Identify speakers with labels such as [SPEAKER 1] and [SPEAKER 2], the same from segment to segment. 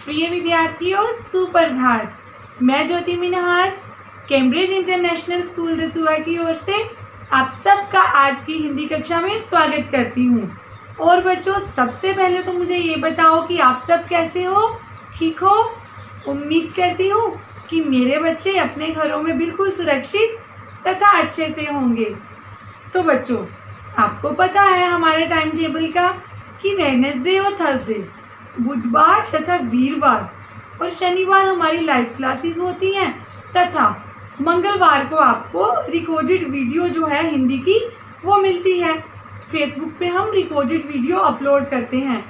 [SPEAKER 1] प्रिय विद्यार्थियों, सुप्रभात। मैं Jyoti Minhas Cambridge International School Dasuya की ओर से आप सबका आज की हिंदी कक्षा में स्वागत करती हूँ। और बच्चों, सबसे पहले तो मुझे ये बताओ कि आप सब कैसे हो, ठीक हो। उम्मीद करती हूँ कि मेरे बच्चे अपने घरों में बिल्कुल सुरक्षित तथा अच्छे से होंगे। तो बच्चों, आपको पता है हमारे टाइम टेबल का कि वेडनेसडे और थर्सडे, बुधवार तथा वीरवार और शनिवार हमारी लाइव क्लासेस होती हैं तथा मंगलवार को आपको रिकॉर्डेड वीडियो जो है हिंदी की वो मिलती है। फेसबुक पे हम रिकॉर्डेड वीडियो अपलोड करते हैं।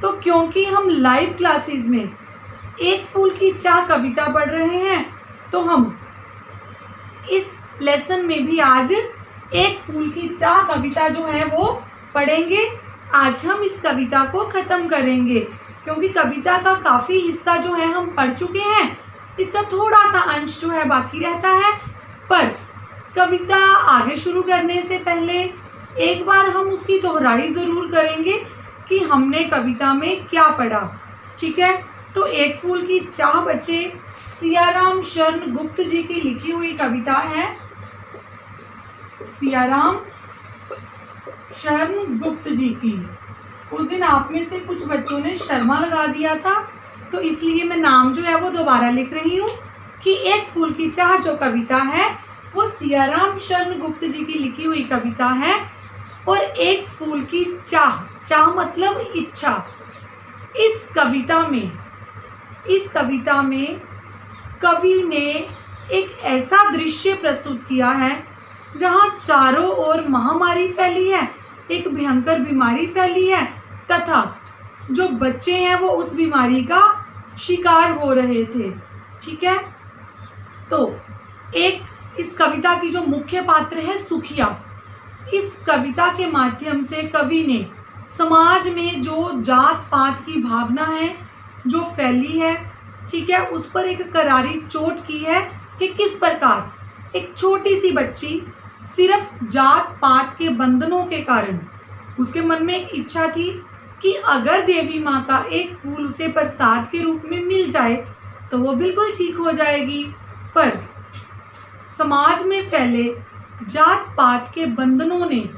[SPEAKER 1] तो क्योंकि हम लाइव क्लासेस में एक फूल की चाह कविता पढ़ रहे हैं, तो हम इस लेसन में भी आज एक फूल की चाह कविता जो है वो पढ़ेंगे। आज हम इस कविता को ख़त्म करेंगे क्योंकि कविता का काफ़ी हिस्सा जो है हम पढ़ चुके हैं। इसका थोड़ा सा अंश जो है बाकी रहता है। पर कविता आगे शुरू करने से पहले एक बार हम उसकी दोहराई ज़रूर करेंगे कि हमने कविता में क्या पढ़ा, ठीक है। तो एक फूल की चाह बच्चे सियाराम शरण गुप्त जी की लिखी हुई कविता है। सियाराम शरण गुप्त जी की। उस दिन आप में से कुछ बच्चों ने शर्मा लगा दिया था, तो इसलिए मैं नाम जो है वो दोबारा लिख रही हूँ कि एक फूल की चाह जो कविता है वो सियाराम शरण गुप्त जी की लिखी हुई कविता है। और एक फूल की चाह, चाह मतलब इच्छा। इस कविता में कवि ने एक ऐसा दृश्य प्रस्तुत किया है जहाँ चारों ओर महामारी फैली है, एक भयंकर बीमारी फैली है तथा जो बच्चे हैं वो उस बीमारी का शिकार हो रहे थे, ठीक है। तो एक इस कविता की जो मुख्य पात्र है सुखिया। इस कविता के माध्यम से कवि ने समाज में जो जात पात की भावना है जो फैली है, ठीक है, उस पर एक करारी चोट की है कि किस प्रकार एक छोटी सी बच्ची सिर्फ जात पात के बंधनों के कारण उसके मन में एक इच्छा थी कि अगर देवी माँ का एक फूल उसे प्रसाद के रूप में मिल जाए तो वो बिल्कुल ठीक हो जाएगी। पर समाज में फैले जात पात के बंधनों ने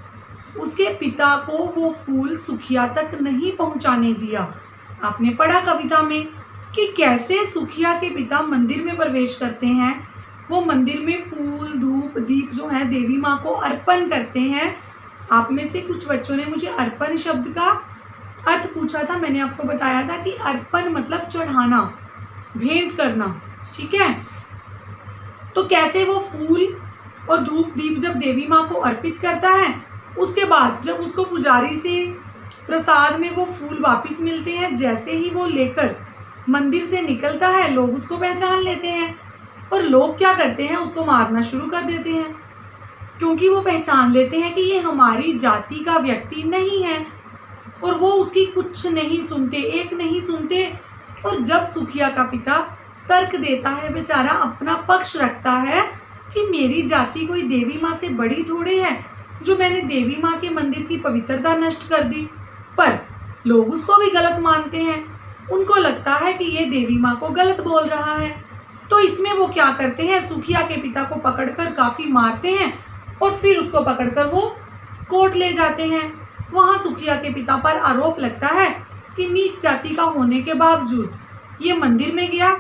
[SPEAKER 1] उसके पिता को वो फूल सुखिया तक नहीं पहुँचाने दिया। आपने पढ़ा कविता में कि कैसे सुखिया के पिता मंदिर में प्रवेश करते हैं। वो मंदिर में फूल धूप दीप जो है देवी माँ को अर्पण करते हैं। आप में से कुछ बच्चों ने मुझे अर्पण शब्द का अर्थ पूछा था। मैंने आपको बताया था कि अर्पण मतलब चढ़ाना, भेंट करना, ठीक है। तो कैसे वो फूल और धूप दीप जब देवी माँ को अर्पित करता है, उसके बाद जब उसको पुजारी से प्रसाद में वो फूल वापस मिलते हैं, जैसे ही वो लेकर मंदिर से निकलता है लोग उसको पहचान लेते हैं और लोग क्या करते हैं, उसको मारना शुरू कर देते हैं, क्योंकि वो पहचान लेते हैं कि ये हमारी जाति का व्यक्ति नहीं है। और वो उसकी कुछ नहीं सुनते, एक नहीं सुनते। और जब सुखिया का पिता तर्क देता है, बेचारा अपना पक्ष रखता है कि मेरी जाति कोई देवी माँ से बड़ी थोड़े है जो मैंने देवी माँ के मंदिर की पवित्रता नष्ट कर दी। पर लोग उसको भी गलत मानते हैं, उनको लगता है कि ये देवी माँ को गलत बोल रहा है। तो इसमें वो क्या करते हैं, सुखिया के पिता को पकड़कर काफ़ी मारते हैं और फिर उसको पकड़कर वो कोर्ट ले जाते हैं। वहाँ सुखिया के पिता पर आरोप लगता है कि नीच जाति का होने के बावजूद ये मंदिर में गया,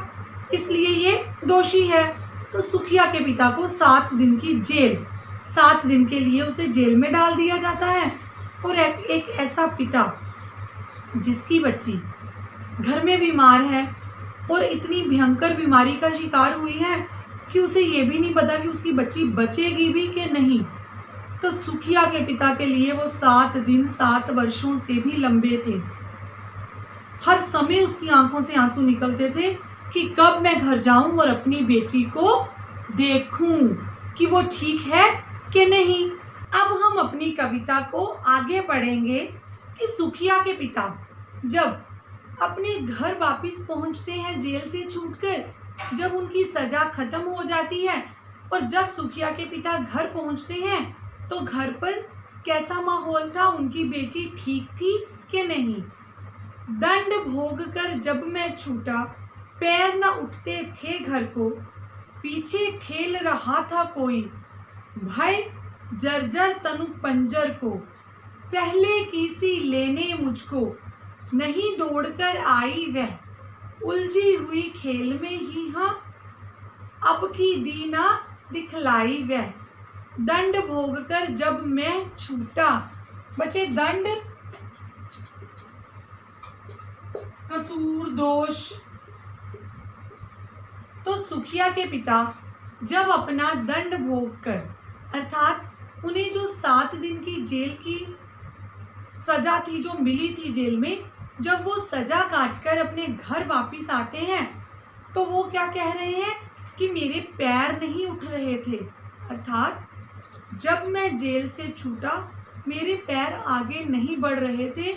[SPEAKER 1] इसलिए ये दोषी है। तो सुखिया के पिता को 7 दिन की जेल, 7 दिन के लिए उसे जेल में डाल दिया जाता है। और एक ऐसा पिता जिसकी बच्ची घर में बीमार है और इतनी भयंकर बीमारी का शिकार हुई है कि उसे ये भी नहीं पता कि उसकी बच्ची बचेगी भी कि नहीं। तो सुखिया के पिता के लिए वो 7 दिन 7 वर्षों से भी लंबे थे। हर समय उसकी आंखों से आंसू निकलते थे कि कब मैं घर जाऊं और अपनी बेटी को देखूं कि वो ठीक है कि नहीं। अब हम अपनी कविता को आगे पढ़ेंगे कि सुखिया के पिता जब अपने घर वापस पहुंचते हैं जेल से छूटकर, जब उनकी सजा खत्म हो जाती है और जब सुखिया के पिता घर पहुंचते हैं तो घर पर कैसा माहौल था, उनकी बेटी ठीक थी कि नहीं। दंड भोग कर जब मैं छूटा, पैर न उठते थे घर को, पीछे ठेल रहा था कोई, भय जर्जर तनु पंजर को, पहले किसी लेने मुझको, नहीं दौड़कर आई वह, उलझी हुई खेल में ही हाँ, अब की दीना दिखलाई वह, दंड भोग कर जब मैं छूटा। बच्चे दंड कसूर दोष। तो सुखिया के पिता जब अपना दंड भोग कर, अर्थात उन्हें जो 7 दिन की जेल की सजा थी जो मिली थी जेल में, जब वो सजा काटकर अपने घर वापिस आते हैं तो वो क्या कह रहे हैं कि मेरे पैर नहीं उठ रहे थे, अर्थात जब मैं जेल से छूटा मेरे पैर आगे नहीं बढ़ रहे थे,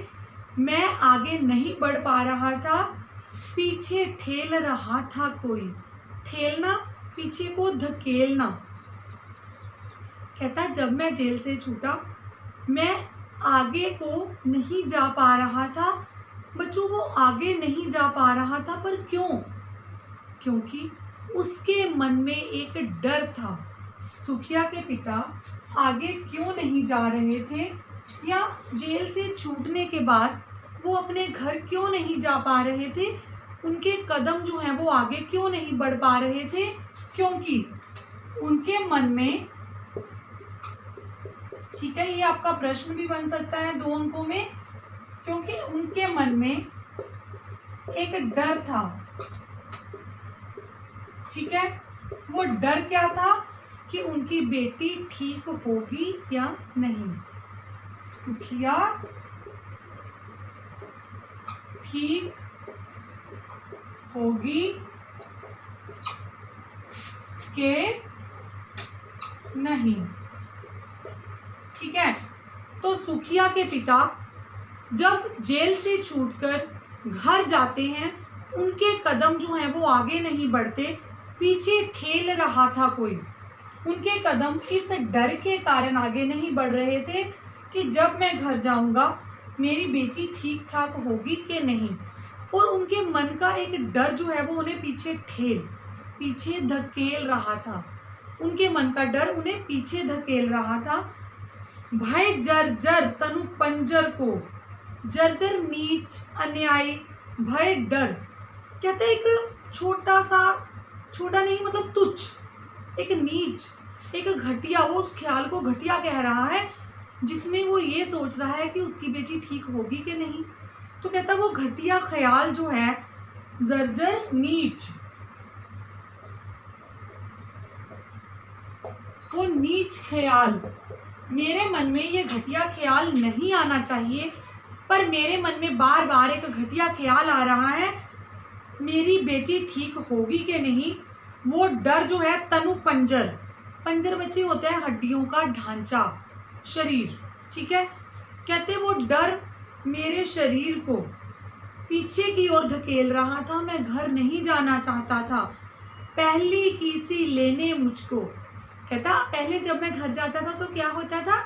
[SPEAKER 1] मैं आगे नहीं बढ़ पा रहा था, पीछे ठेल रहा था कोई। ठेलना, पीछे को धकेलना। कहता जब मैं जेल से छूटा मैं आगे को नहीं जा पा रहा था। बच्चों वो आगे नहीं जा पा रहा था, पर क्यों? क्योंकि उसके मन में एक डर था। सुखिया के पिता आगे क्यों नहीं जा रहे थे, या जेल से छूटने के बाद वो अपने घर क्यों नहीं जा पा रहे थे, उनके कदम जो हैं वो आगे क्यों नहीं बढ़ पा रहे थे? क्योंकि उनके मन में, ठीक है, ये आपका प्रश्न भी बन सकता है 2 अंकों में, क्योंकि उनके मन में एक डर था। ठीक है, वो डर क्या था कि उनकी बेटी ठीक होगी या नहीं। सुखिया ठीक होगी के नहीं। ठीक है, तो सुखिया के पिता जब जेल से छूटकर घर जाते हैं, उनके कदम जो हैं वो आगे नहीं बढ़ते, पीछे ठेल रहा था कोई। उनके कदम इस डर के कारण आगे नहीं बढ़ रहे थे कि जब मैं घर जाऊंगा मेरी बेटी ठीक ठाक होगी कि नहीं, और उनके मन का एक डर जो है वो उन्हें पीछे धकेल रहा था। उनके मन का डर उन्हें पीछे धकेल रहा था। भय जर्जर तनु पंजर को, जर्जर नीच अन्यायी, भय डर। कहते एक छोटा नहीं मतलब तुच्छ, एक नीच, एक घटिया, वो उस ख्याल को घटिया कह रहा है जिसमें वो ये सोच रहा है कि उसकी बेटी ठीक होगी कि नहीं। तो कहता वो घटिया ख्याल जो है, जर्जर नीच, वो नीच ख्याल, मेरे मन में ये घटिया ख्याल नहीं आना चाहिए, पर मेरे मन में बार बार एक घटिया ख्याल आ रहा है, मेरी बेटी ठीक होगी कि नहीं। वो डर जो है, तनु पंजर, पंजर बच्चे होते हैं हड्डियों का ढांचा, शरीर। ठीक है, कहते वो डर मेरे शरीर को पीछे की ओर धकेल रहा था, मैं घर नहीं जाना चाहता था। पहली किसी लेने मुझको, कहता पहले जब मैं घर जाता था तो क्या होता था,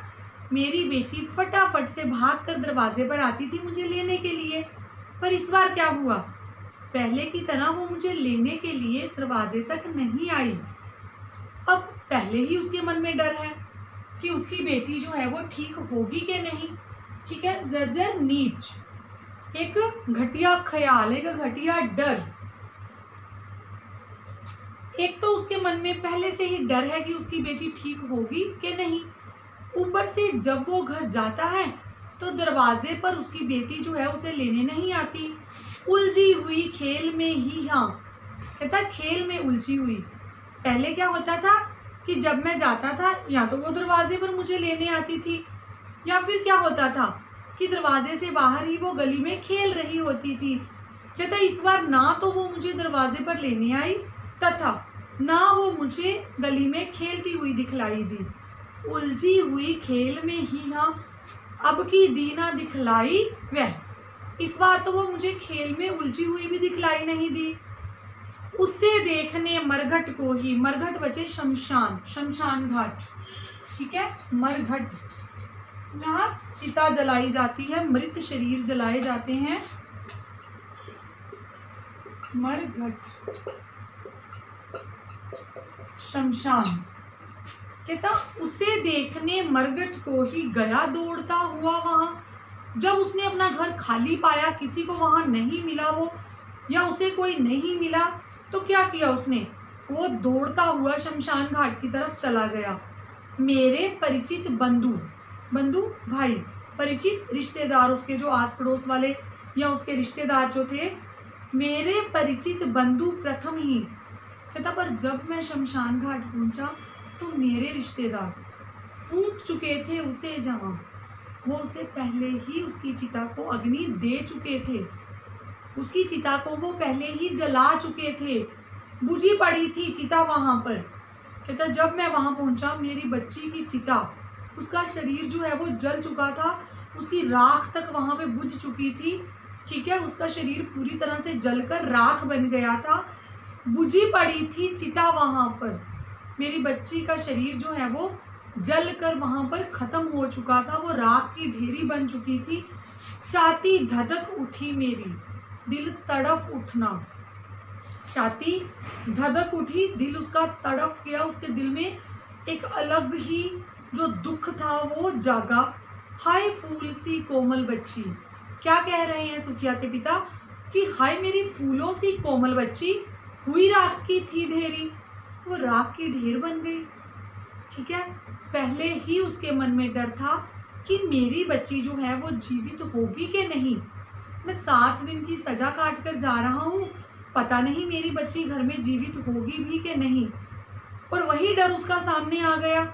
[SPEAKER 1] मेरी बेटी फटाफट से भागकर दरवाजे पर आती थी मुझे लेने के लिए। पर इस बार क्या हुआ, पहले की तरह वो मुझे लेने के लिए दरवाजे तक नहीं आई। अब पहले ही उसके मन में डर है कि उसकी बेटी जो है वो ठीक होगी कि नहीं। ठीक है, जर्जर नीच, एक घटिया ख्याल, एक घटिया डर। एक तो उसके मन में पहले से ही डर है कि उसकी बेटी ठीक होगी कि नहीं, ऊपर से जब वो घर जाता है तो दरवाजे पर उसकी बेटी जो है उसे लेने नहीं आती। उलझी हुई खेल में ही, हाँ कहता खेल में उलझी हुई। पहले क्या होता था कि जब मैं जाता था या तो वो दरवाजे पर मुझे लेने आती थी, या फिर क्या होता था कि दरवाजे से बाहर ही वो गली में खेल रही होती थी। कहता इस बार ना तो वो मुझे दरवाजे पर लेने आई तथा ना वो मुझे गली में खेलती हुई दिखलाई दी। उलझी हुई खेल में ही, हाँ अब की दीना दिखलाई वह। इस बार तो वो मुझे खेल में उलझी हुई भी दिखलाई नहीं दी। उसे देखने मरघट को ही, मरघट बचे शमशान, शमशान घाट। ठीक है, मरघट जहाँ चिता जलाई जाती है, मृत शरीर जलाए जाते हैं, मरघट शमशान। कहता उसे देखने मरघट को ही गया दौड़ता हुआ वहां। जब उसने अपना घर खाली पाया, किसी को वहां नहीं मिला वो, या उसे कोई नहीं मिला, तो क्या किया उसने, वो दौड़ता हुआ शमशान घाट की तरफ चला गया। मेरे परिचित बंधु, बंधु भाई, परिचित रिश्तेदार, उसके जो आस पड़ोस वाले या उसके रिश्तेदार जो थे, मेरे परिचित बंधु प्रथम ही। कहता पर जब मैं शमशान घाट पहुंचा तो मेरे रिश्तेदार फूंक चुके थे उसे, जहां वो उसे पहले ही उसकी चिता को अग्नि दे चुके थे, उसकी चिता को वो पहले ही जला चुके थे, बुझी पड़ी थी चिता वहां पर। कहता जब मैं वहां पहुंचा, मेरी बच्ची की चिता, उसका शरीर जो है वो जल चुका था, उसकी राख तक वहां पे बुझ चुकी थी। ठीक है, उसका शरीर पूरी तरह से जलकर राख बन गया था, बुझी पड़ी थी चिता वहां पर। मेरी बच्ची का शरीर जो है वो जल कर वहां पर खत्म हो चुका था, वो राख की ढेरी बन चुकी थी। छाती धधक उठी मेरी, दिल तड़फ उठना, छाती धधक उठी, दिल उसका तड़फ गया, उसके दिल में एक अलग ही जो दुख था वो जागा। हाय फूल सी कोमल बच्ची, क्या कह रहे हैं सुखिया के पिता कि हाय मेरी फूलों सी कोमल बच्ची, हुई राख की थी ढेरी, वो राख की ढेर बन गई। ठीक है, पहले ही उसके मन में डर था कि मेरी बच्ची जो है वो जीवित होगी कि नहीं, मैं 7 दिन की सजा काट कर जा रहा हूँ, पता नहीं मेरी बच्ची घर में जीवित होगी भी कि नहीं। और वही डर उसका सामने आ गया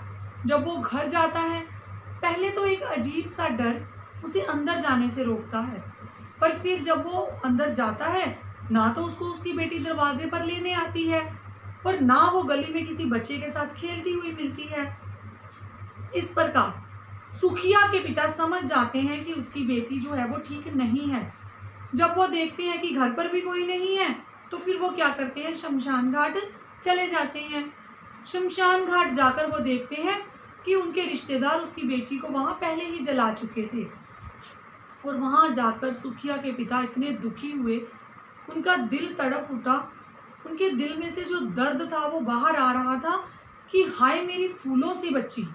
[SPEAKER 1] जब वो घर जाता है। पहले तो एक अजीब सा डर उसे अंदर जाने से रोकता है, पर फिर जब वो अंदर जाता है, ना तो उसको उसकी बेटी दरवाजे पर लेने आती है और ना वो गली में किसी बच्चे के साथ खेलती हुई मिलती है। इस प्रकार सुखिया के पिता समझ जाते हैं कि उसकी बेटी जो है वो ठीक नहीं है। जब वो देखते हैं कि घर पर भी कोई नहीं है, तो फिर वो क्या करते हैं, शमशान घाट चले जाते हैं। शमशान घाट जाकर वो देखते हैं कि उनके रिश्तेदार उसकी बेटी को वहां पहले ही जला चुके थे। और वहां जाकर सुखिया के पिता इतने दुखी हुए, उनका दिल तड़प उठा, उनके दिल में से जो दर्द था वो बाहर आ रहा था कि हाय मेरी फूलों सी बच्ची,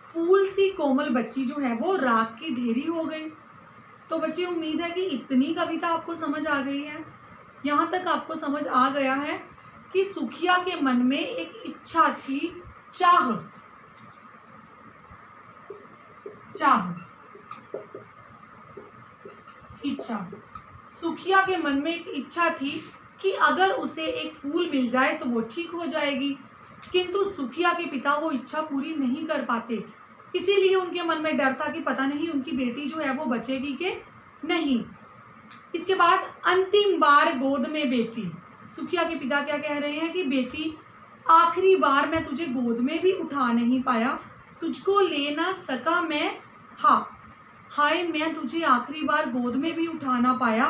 [SPEAKER 1] फूल सी कोमल बच्ची जो है वो राख की ढेरी हो गई। तो बच्चे, उम्मीद है कि इतनी कविता आपको समझ आ गई है। यहाँ तक आपको समझ आ गया है कि सुखिया के मन में एक इच्छा थी, चाह, चाह, इच्छा। सुखिया के मन में एक इच्छा थी कि अगर उसे एक फूल मिल जाए तो वो ठीक हो जाएगी, किंतु सुखिया के पिता वो इच्छा पूरी नहीं कर पाते। इसीलिए उनके मन में डर था कि पता नहीं उनकी बेटी जो है वो बचेगी कि नहीं। इसके बाद अंतिम बार गोद में बेटी, सुखिया के पिता क्या कह रहे हैं कि बेटी आखिरी बार मैं तुझे गोद में भी उठा नहीं पाया, तुझको ले ना सका मैं, हाँ हाय मैं तुझे आखिरी बार गोद में भी उठा ना पाया,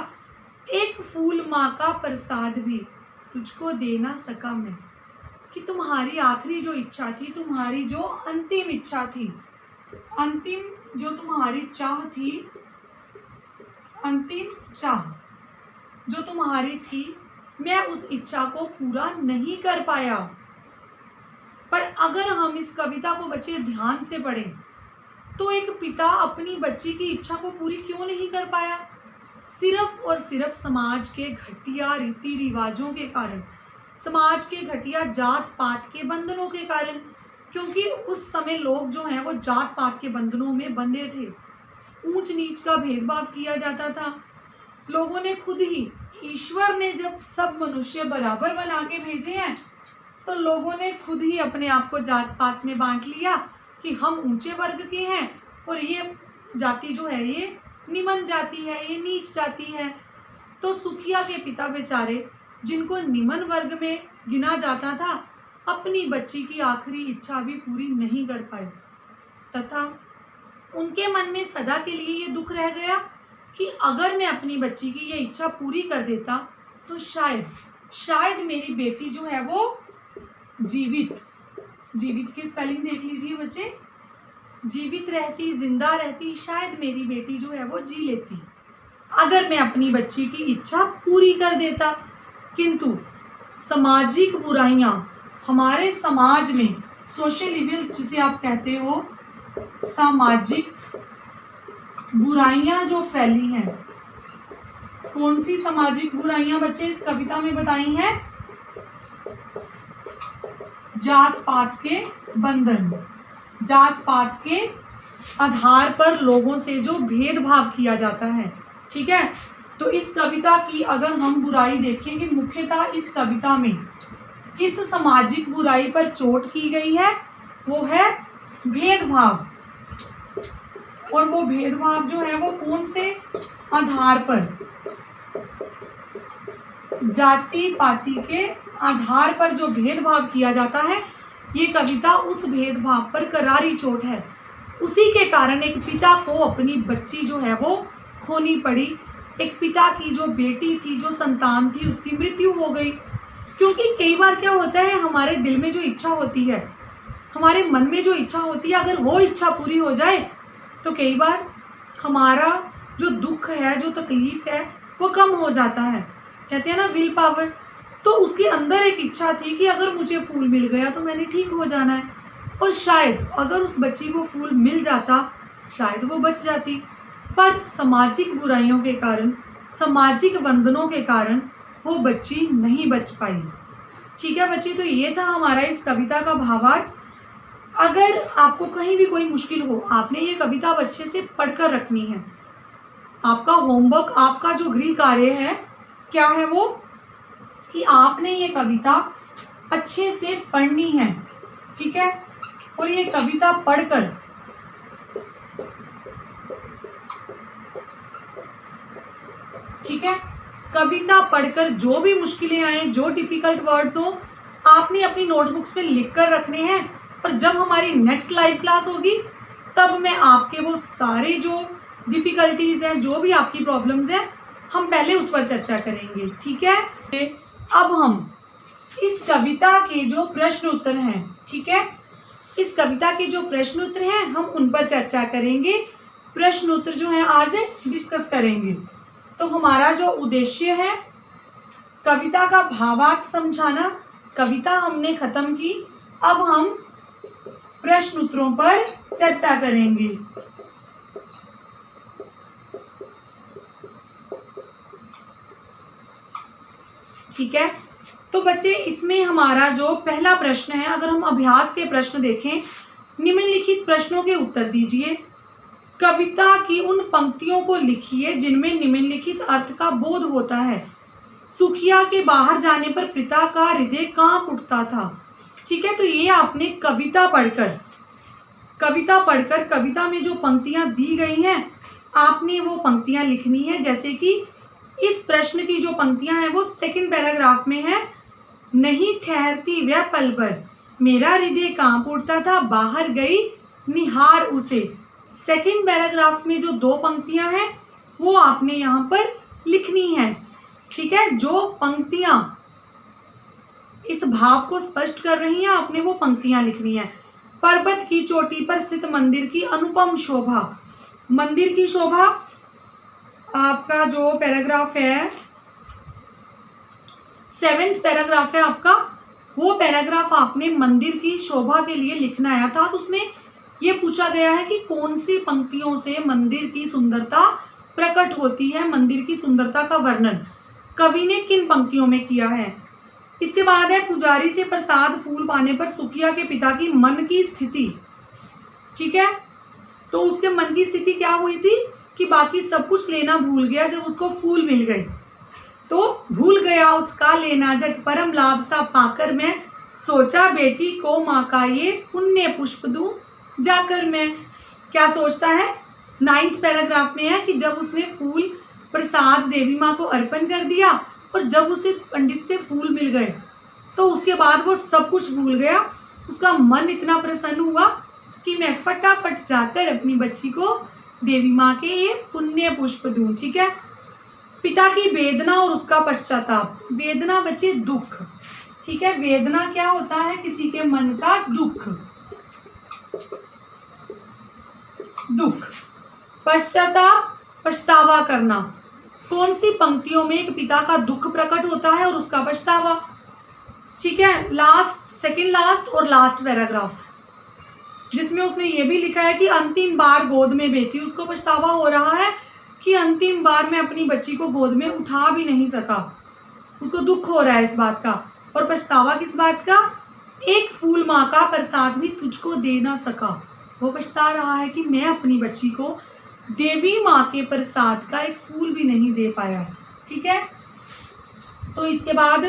[SPEAKER 1] एक फूल माँ का प्रसाद भी तुझको दे ना सका मैं। कि तुम्हारी आखिरी जो इच्छा थी, तुम्हारी जो अंतिम इच्छा थी, अंतिम जो तुम्हारी चाह थी, अंतिम चाह जो तुम्हारी थी, मैं उस इच्छा को पूरा नहीं कर पाया। पर अगर हम इस कविता को बच्चे ध्यान से पढ़ें तो एक पिता अपनी बच्ची की इच्छा को पूरी क्यों नहीं कर पाया? सिर्फ और सिर्फ समाज के घटिया रीति रिवाजों के कारण, समाज के घटिया जात पात के बंधनों के कारण। क्योंकि उस समय लोग जो हैं वो जात पात के बंधनों में बंधे थे, ऊंच नीच का भेदभाव किया जाता था। लोगों ने खुद ही, ईश्वर ने जब सब मनुष्य बराबर बना के भेजे हैं, तो लोगों ने खुद ही अपने आप को जात पात में बांट लिया कि हम ऊंचे वर्ग के हैं और ये जाति जो है ये निम्न जाति है, ये नीच जाति है। तो सुखिया के पिता बेचारे, जिनको निम्न वर्ग में गिना जाता था, अपनी बच्ची की आखिरी इच्छा भी पूरी नहीं कर पाए, तथा उनके मन में सदा के लिए ये दुख रह गया कि अगर मैं अपनी बच्ची की ये इच्छा पूरी कर देता तो शायद मेरी बेटी जो है वो जीवित की स्पेलिंग देख लीजिए बच्चे, जीवित रहती, जिंदा रहती, शायद मेरी बेटी जो है वो जी लेती, अगर मैं अपनी बच्ची की इच्छा पूरी कर देता। किंतु सामाजिक बुराइयां हमारे समाज में, सोशल इविल्स जिसे आप कहते हो, सामाजिक बुराइयां जो फैली हैं, कौन सी सामाजिक बुराइयां बच्चे इस कविता में बताई हैं? जात पात के बंधन, जात पात के आधार पर लोगों से जो भेदभाव किया जाता है। ठीक है, तो इस कविता की अगर हम बुराई देखेंगे, मुख्यतः इस कविता में किस सामाजिक बुराई पर चोट की गई है? वो है भेदभाव। और वो भेदभाव जो है वो कौन से आधार पर? जाति पाति के आधार पर जो भेदभाव किया जाता है, ये कविता उस भेदभाव पर करारी चोट है। उसी के कारण एक पिता को अपनी बच्ची जो है वो खोनी पड़ी। एक पिता की जो बेटी थी, जो संतान थी, उसकी मृत्यु हो गई। क्योंकि कई बार क्या होता है, हमारे दिल में जो इच्छा होती है, हमारे मन में जो इच्छा होती है, अगर वो इच्छा पूरी हो जाए तो कई बार हमारा जो दुख है, जो तकलीफ है, वो कम हो जाता है। कहते हैं ना विल पावर। तो उसके अंदर एक इच्छा थी कि अगर मुझे फूल मिल गया तो मैंने ठीक हो जाना है। और शायद अगर उस बच्ची को फूल मिल जाता, शायद वो बच जाती। पर सामाजिक बुराइयों के कारण, सामाजिक बंधनों के कारण वो बच्ची नहीं बच पाई। ठीक है बच्चे, तो ये था हमारा इस कविता का भावार्थ। अगर आपको कहीं भी कोई मुश्किल हो, आपने ये कविता बच्चे से पढ़कर रखनी है। आपका होमवर्क, आपका जो गृह कार्य है, क्या है वो, कि आपने ये कविता अच्छे से पढ़नी है। ठीक है, और ये कविता पढ़कर ठीक है, कविता पढ़कर जो भी मुश्किलें आए, जो डिफिकल्ट वर्ड्स हो, आपने अपनी नोटबुक्स पे लिख कर रखने हैं। और जब हमारी नेक्स्ट लाइव क्लास होगी, तब मैं आपके वो सारे जो डिफिकल्टीज हैं, जो भी आपकी प्रॉब्लम्स हैं, हम पहले उस पर चर्चा करेंगे। ठीक है, अब हम इस कविता के जो प्रश्न उत्तर हैं, ठीक है, इस कविता के जो प्रश्न उत्तर हैं, हम उन पर चर्चा करेंगे। प्रश्न उत्तर जो है आज डिस्कस करेंगे। तो हमारा जो उद्देश्य है, कविता का भावार्थ समझाना। कविता हमने खत्म की, अब हम प्रश्न उत्तरों पर चर्चा करेंगे। ठीक है, तो बच्चे इसमें हमारा जो पहला प्रश्न है, अगर हम अभ्यास के प्रश्न देखें, निम्नलिखित प्रश्नों के उत्तर दीजिए। कविता की उन पंक्तियों को लिखिए जिनमें निम्नलिखित अर्थ का बोध होता है। सुखिया के बाहर जाने पर पिता का हृदय कांप उठता था। ठीक है, तो ये आपने कविता पढ़कर कविता में जो पंक्तियां दी गई हैं, आपने वो पंक्तियां लिखनी है। जैसे कि इस प्रश्न की जो पंक्तियां हैं वो सेकंड पैराग्राफ में है। नहीं ठहरती वह पल भर, मेरा हृदय कांप उठता था, बाहर गई निहार उसे। सेकंड पैराग्राफ में जो दो पंक्तियां हैं वो आपने यहाँ पर लिखनी है। ठीक है, जो पंक्तियां इस भाव को स्पष्ट कर रही हैं, आपने वो पंक्तियां लिखनी है। पर्वत की चोटी पर स्थित मंदिर की अनुपम शोभा। मंदिर की शोभा आपका जो पैराग्राफ है, 7th पैराग्राफ है आपका, वो पैराग्राफ आपने मंदिर की शोभा के लिए लिखना है। अर्थात उसमें ये पूछा गया है कि कौन सी पंक्तियों से मंदिर की सुंदरता प्रकट होती है, मंदिर की सुंदरता का वर्णन कवि ने किन पंक्तियों में किया है। इसके बाद है पुजारी से प्रसाद फूल पाने पर सुखिया के पिता की मन की स्थिति। ठीक है, तो उसके मन की स्थिति क्या हुई थी कि बाकी सब कुछ लेना भूल गया। जब उसको फूल मिल गए तो भूल गया उसका लेना जग, परम लाभ सा पाकर मैं, सोचा बेटी को माँ का ये पुण्य पुष्प दूं जाकर मैं। क्या सोचता है, 9th पैराग्राफ में है कि जब उसने फूल प्रसाद देवी माँ को अर्पण कर दिया और जब उसे पंडित से फूल मिल गए तो उसके बाद वो सब कुछ भूल गया। उसका मन इतना प्रसन्न हुआ कि मैं फटाफट जाकर अपनी बच्ची को देवी माँ के ये पुण्य पुष्प दूं। ठीक है, पिता की वेदना और उसका पश्चाताप। वेदना बच्चे दुख। ठीक है, वेदना क्या होता है, किसी के मन का दुख। दुख, पश्चाताप, पछतावा करना। कौन सी पंक्तियों में एक पिता का दुख प्रकट होता है और उसका पछतावा? ठीक है, लास्ट, सेकंड लास्ट और लास्ट पैराग्राफ, जिसमें उसने ये भी लिखा है कि अंतिम बार गोद में बैठी, उसको पछतावा हो रहा है कि अंतिम बार मैं अपनी बच्ची को गोद में उठा भी नहीं सका, उसको दुख हो रहा है इस बात का। और पछतावा किस बात का? एक फूल माँ का प्रसाद भी तुझको दे ना सका। वो पछता रहा है कि मैं अपनी बच्ची को देवी माँ के प्रसाद का एक फूल भी नहीं दे पाया। ठीक है, तो इसके बाद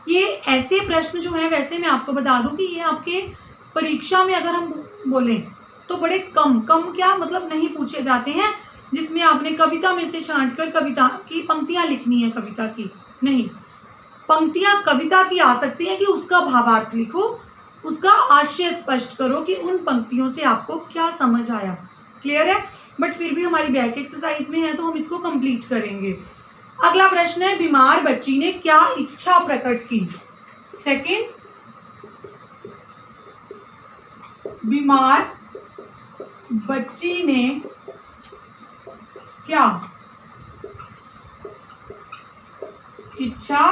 [SPEAKER 1] ये ऐसे प्रश्न जो है, वैसे मैं आपको बता दूं कि ये आपके परीक्षा में अगर हम बोलें तो बड़े कम क्या मतलब नहीं पूछे जाते हैं, जिसमें आपने कविता में से छांटकर कविता की पंक्तियां लिखनी है। कविता की नहीं, पंक्तियां कविता की आ सकती हैं कि उसका भावार्थ लिखो, उसका आशय स्पष्ट करो कि उन पंक्तियों से आपको क्या समझ आया। क्लियर है? बट फिर भी हमारी बैक एक्सरसाइज में है तो हम इसको कंप्लीट करेंगे। अगला प्रश्न है, बीमार बच्ची ने क्या इच्छा प्रकट की? सेकंड, बीमार बच्ची ने क्या इच्छा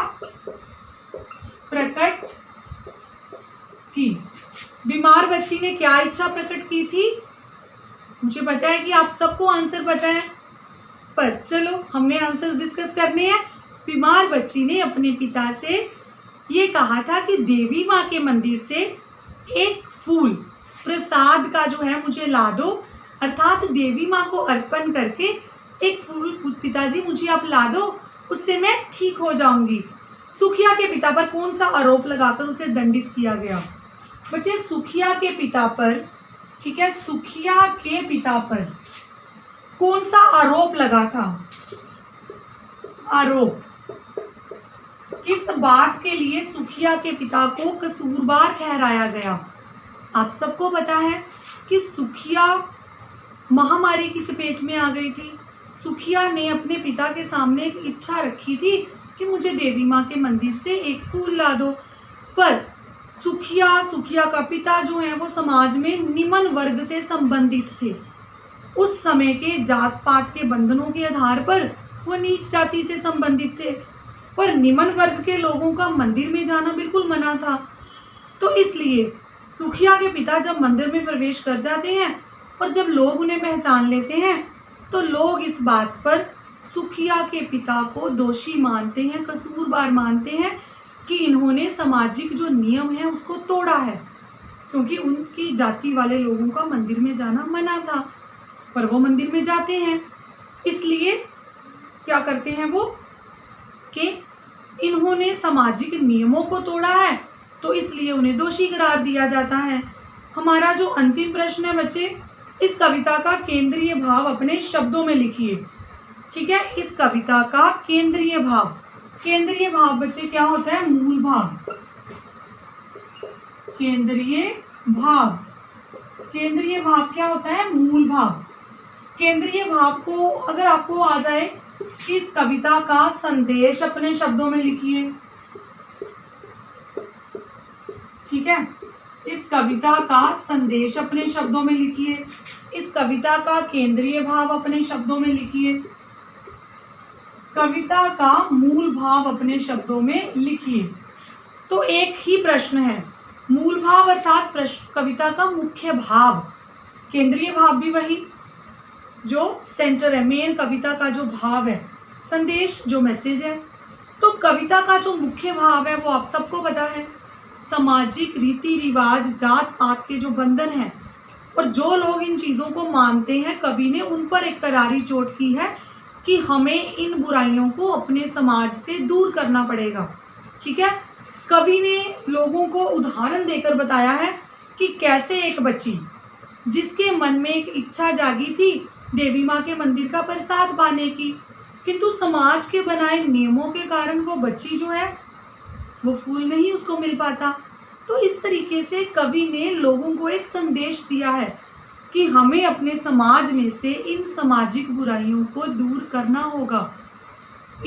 [SPEAKER 1] प्रकट की? बीमार बच्ची ने क्या इच्छा प्रकट की थी? मुझे पता है कि आप सबको आंसर पता है, पर चलो हमने आंसर्स डिस्कस करने हैं। बीमार बच्ची ने अपने पिता से ये कहा था कि देवी माँ के मंदिर से एक फूल प्रसाद का जो है मुझे ला दो, अर्थात देवी माँ को अर्पण करके एक फूल पिताजी मुझे आप ला दो, उससे मैं ठीक हो जाऊंगी। सुखिया के पिता पर कौन सा आरोप लगाकर उसे दंडित किया गया? बच्चे, सुखिया के पिता पर, ठीक है, सुखिया के पिता पर कौन सा आरोप लगा था? आरोप किस बात के लिए सुखिया के पिता को कसूरवार ठहराया गया? आप सबको पता है कि सुखिया महामारी की चपेट में आ गई थी। सुखिया ने अपने पिता के सामने एक इच्छा रखी थी कि मुझे देवी माँ के मंदिर से एक फूल ला दो, पर सुखिया का पिता जो है वो समाज में निम्न वर्ग से संबंधित थे। उस समय के जात पात के बंधनों के आधार पर वो नीच जाति से संबंधित थे, पर निम्न वर्ग के लोगों का मंदिर में जाना बिल्कुल मना था। तो इसलिए सुखिया के पिता जब मंदिर में प्रवेश कर जाते हैं और जब लोग उन्हें पहचान लेते हैं तो लोग इस बात पर सुखिया के पिता को दोषी मानते हैं, कसूरवार मानते हैं कि इन्होंने सामाजिक जो नियम है उसको तोड़ा है, क्योंकि उनकी जाति वाले लोगों का मंदिर में जाना मना था, पर वो मंदिर में जाते हैं। इसलिए क्या करते हैं वो कि इन्होंने सामाजिक नियमों को तोड़ा है, तो इसलिए उन्हें दोषी करार दिया जाता है। हमारा जो अंतिम प्रश्न है बच्चे, इस कविता का केंद्रीय भाव अपने शब्दों में लिखिए। ठीक है, इस कविता का केंद्रीय भाव, केंद्रीय भाव बच्चे क्या होता है? मूल भाव। केंद्रीय भाव, केंद्रीय भाव क्या होता है? मूल भाव। केंद्रीय भाव को अगर आपको आ जाए, इस कविता का संदेश अपने शब्दों में लिखिए। ठीक है, इस कविता का संदेश अपने शब्दों में लिखिए। इस कविता का केंद्रीय भाव अपने शब्दों में लिखिए। कविता का मूल भाव अपने शब्दों में लिखिए। तो एक ही प्रश्न है, मूल भाव अर्थात कविता का मुख्य भाव, केंद्रीय भाव भी वही जो सेंटर है, मेन कविता का जो भाव है, संदेश जो मैसेज है। तो कविता का जो मुख्य भाव है वो आप सबको पता है, सामाजिक रीति रिवाज, जात पात के जो बंधन हैं और जो लोग इन चीज़ों को मानते हैं, कवि ने उन पर एक करारी चोट की है कि हमें इन बुराइयों को अपने समाज से दूर करना पड़ेगा। ठीक है, कवि ने लोगों को उदाहरण देकर बताया है कि कैसे एक बच्ची जिसके मन में एक इच्छा जागी थी देवी माँ के मंदिर का प्रसाद पाने की, किंतु समाज के बनाए नियमों के कारण वो बच्ची जो है वो फूल नहीं उसको मिल पाता। तो इस तरीके से कवि ने लोगों को एक संदेश दिया है कि हमें अपने समाज में से इन सामाजिक बुराइयों को दूर करना होगा।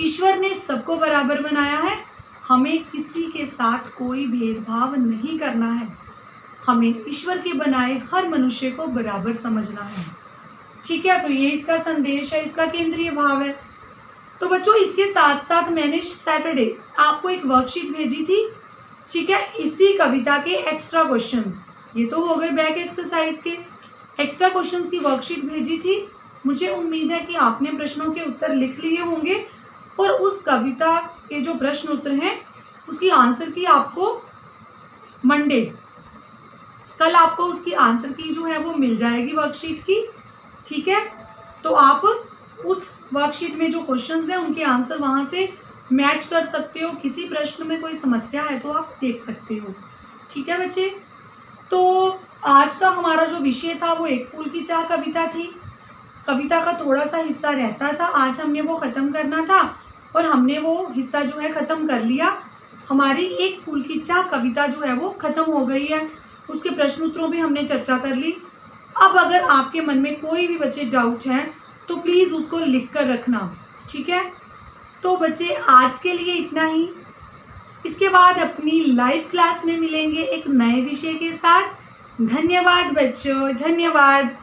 [SPEAKER 1] ईश्वर ने सबको बराबर बनाया है, हमें किसी के साथ कोई भेदभाव नहीं करना है, हमें ईश्वर के बनाए हर मनुष्य को बराबर समझना है। ठीक है, तो ये इसका संदेश है, इसका केंद्रीय भाव है। तो बच्चों इसके साथ साथ मैंने सैटरडे आपको एक वर्कशीट भेजी थी, ठीक है, इसी कविता के एक्स्ट्रा क्वेश्चंस। ये तो हो गए बैक एक्सरसाइज के, एक्स्ट्रा क्वेश्चंस की वर्कशीट भेजी थी। मुझे उम्मीद है कि आपने प्रश्नों के उत्तर लिख लिए होंगे और उस कविता के जो प्रश्न उत्तर हैं उसकी आंसर की आपको मंडे कल आपको उसकी आंसर की जो है वो मिल जाएगी वर्कशीट की, ठीक है। तो आप उस वर्कशीट में जो क्वेश्चंस हैं उनके आंसर वहाँ से मैच कर सकते हो। किसी प्रश्न में कोई समस्या है तो आप देख सकते हो, ठीक है बच्चे। तो आज का हमारा जो विषय था वो एक फूल की चाह कविता थी। कविता का थोड़ा सा हिस्सा रहता था, आज हमने वो ख़त्म करना था और हमने वो हिस्सा जो है ख़त्म कर लिया। हमारी एक फूल की चाह कविता जो है वो ख़त्म हो गई है, उसके प्रश्न उत्तरों भी हमने चर्चा कर ली। अब अगर आपके मन में कोई भी बच्चे डाउट है तो प्लीज़ उसको लिख कर रखना, ठीक है। तो बच्चे आज के लिए इतना ही। इसके बाद अपनी लाइव क्लास में मिलेंगे एक नए विषय के साथ। धन्यवाद बच्चों, धन्यवाद।